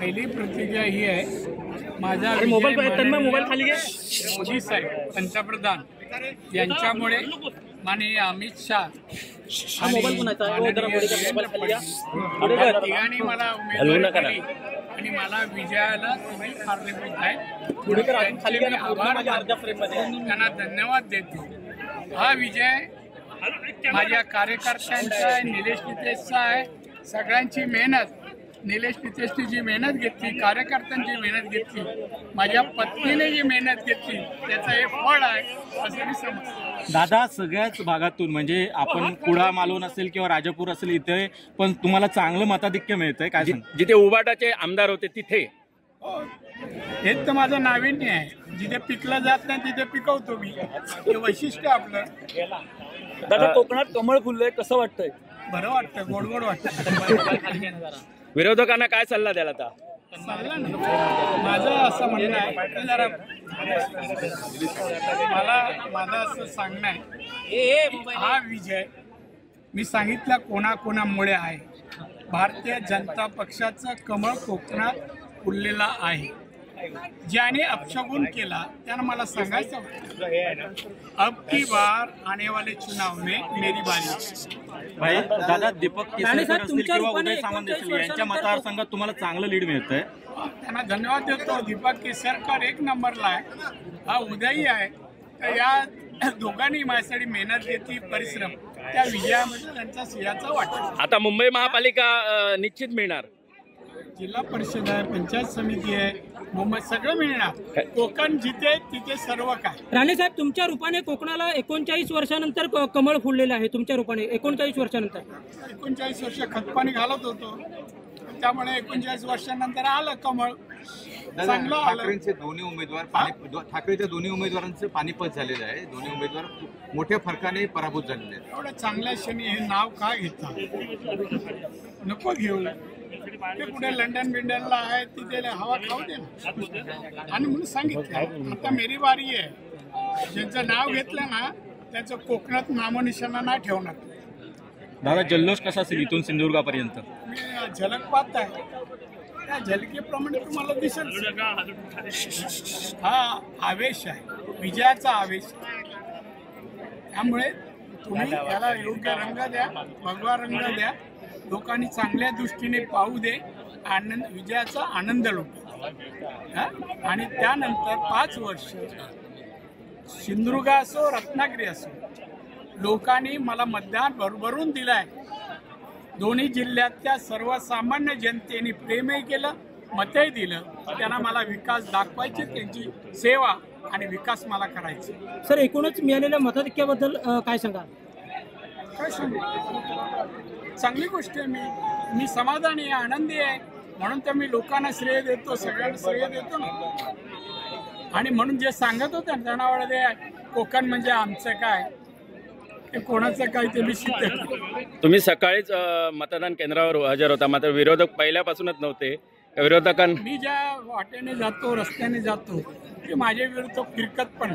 पहिली प्रतिक्रिया ही आहे, माझा मोबाईल खाली घे. मोदी साहेब पंतप्रधान यांच्यामुळे माननीय अमित शाह तिघांनी मला उमेदवारी दिली आणि मला विजयाला तुम्ही कारणीभूत आहे. आभार त्यांना धन्यवाद देतो. हा विजय माझ्या कार्यकर्त्यांचा आहे, निलेश नितेशचा आहे. सगळ्यांची मेहनत, निलेश नितेशने जी मेहनत घेतली, कार्यकर्त्यांची मेहनत घेतली, माझ्या पत्नीने जी मेहनत घेतली, त्याचं हे फळ आहे असं मी समजतो. दादा, सगळ्याच भागातून म्हणजे आपण कुडा मालवण असेल किंवा राजापूर असेल इथे पण तुम्हाला चांगलं मताधिक्य मिळतंय काय? जिथे उबाटाचे आमदार होते तिथे हेच तर माझं नाविन्य आहे. जिथे पिकलं जात नाही तिथे पिकवतो मी. हे वैशिष्ट्य आपलं. दादा, कोकणात कमळ फुललंय, कसं वाटतंय? बरं वाटतं, गोड गोड वाटतं. विरोधकांना काय सल्ला द्याल आता? सल्ला नाही, माझं असं म्हणणं आहे की जरा माझं असं सांगणं आहे, हा विजय मी सांगितलं कोणाकोणामुळे आहे. भारतीय जनता पक्षाचं कमळ कोकणात फुललेला आहे. ज्याने अपशगुन केला त्यानं मला सांगायचं होतं, अब की बार आने वाले चुनाव में मेरी बारी. भाई दादा, दीपक केसरकर असतील किंवा उदय सामंत असतील यांच्या मतदारसंघात तुम्हाला चांगलं लीड मिळतंय. त्यांना धन्यवाद देतो. दीपक केसरकर एक नंबरला आहे, हा उदयही आहे. तर या दोघांनी माझ्यासाठी मेहनत घेतली, परिश्रम, त्या विजयामध्ये त्यांचा सिंहाचा वाटा. आता मुंबई महापालिका निश्चित मिळणार. जिल्हा परिषद आहे, पंचायत समिती आहे, मुंबई सगळं मिळणार. कोकण जिथे तिथे सर्व काय. राणे साहेब, तुमच्या रूपाने कोकणाला 39 वर्षानंतर कमळ फुललेलं आहे. तुमच्या रूपाने 39 वर्षानंतर 39 वर्ष खतपाणी घालत होतो, त्यामुळे 39 वर्षानंतर आलं कमळ. चांगलं आलं. ठाकरेंचे दोन्ही उमेदवार ठाकरेच्या दोन्ही उमेदवारांचं पानिपत झालेलं आहे. दोन्ही उमेदवार मोठ्या फरकाने पराभूत झालेले आहेत. एवढ्या चांगल्या क्षणी हे नाव का घेता? नको घेऊ. ते कुठे लंडन बिंडनला आहे, तिथे हवा खाऊ दे ना. आणि म्हणून सांगितलं आता मेरी बारी आहे. ज्यांचं नाव घेतलं ना त्याचं कोकणात नामनिशाणा नाही ठेवणार. दादा, जल्लोष कसा असेल इथून सिंधुदुर्गापर्यंत? मी झलक पाहत आहे, त्या झलकेप्रमाणे तुम्हाला दिसेल. हा आवेश आहे, विजयाचा आवेश. त्यामुळे तुम्ही त्याला योग्य रंग द्या, भगवा रंग द्या. लोकांनी चांगल्या दृष्टीने पाहू दे, आनंद, विजयाचा आनंद लुटा. आणि त्यानंतर 5 वर्ष सिंधुदुर्ग असो रत्नागिरी असो, लोकांनी मला मतदान भरभरून दिलंय. दोन्ही जिल्ह्यातल्या सर्वसामान्य जनतेने प्रेमही केलं, मतही दिलं. त्यांना मला विकास दाखवायची, त्यांची सेवा आणि विकास मला करायची. सर, एकूणच मिळालेल्या मताधिक्याबद्दल काय सांगा? काय सांगू, चांगली गोष्ट आहे. मी समाधानी आहे, आनंदी आहे. म्हणून तर मी लोकांना श्रेय देतो, सगळ्यांना श्रेय देतो ना. आणि म्हणून जे सांगत होते जनावर ते कोकण म्हणजे आमचं काय, ते कोणाचं काय, ते मी सिद्ध केलं. तुम्ही सकाळीच मतदान केंद्रावर हजर होता, मात्र विरोधक पहिल्यापासूनच नव्हते. विरोधकांना मी ज्या वाटेने जातो, रस्त्याने जातो, ते माझ्या विरुद्ध फिरकत पण